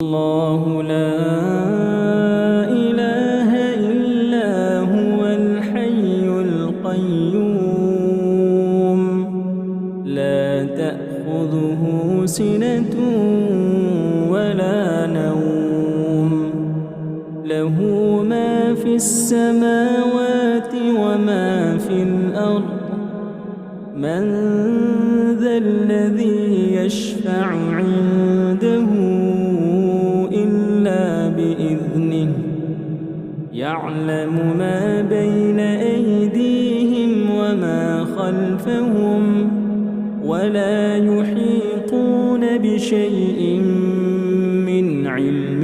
الله لا إله إلا هو الحي القيوم لا تأخذه سنة ولا نوم له ما في السماوات وما في الأرض من ذا الذي يشفع عنده بإذنه يعلم ما بين أيديهم وما خلفهم ولا يحيطون بشيء من علمه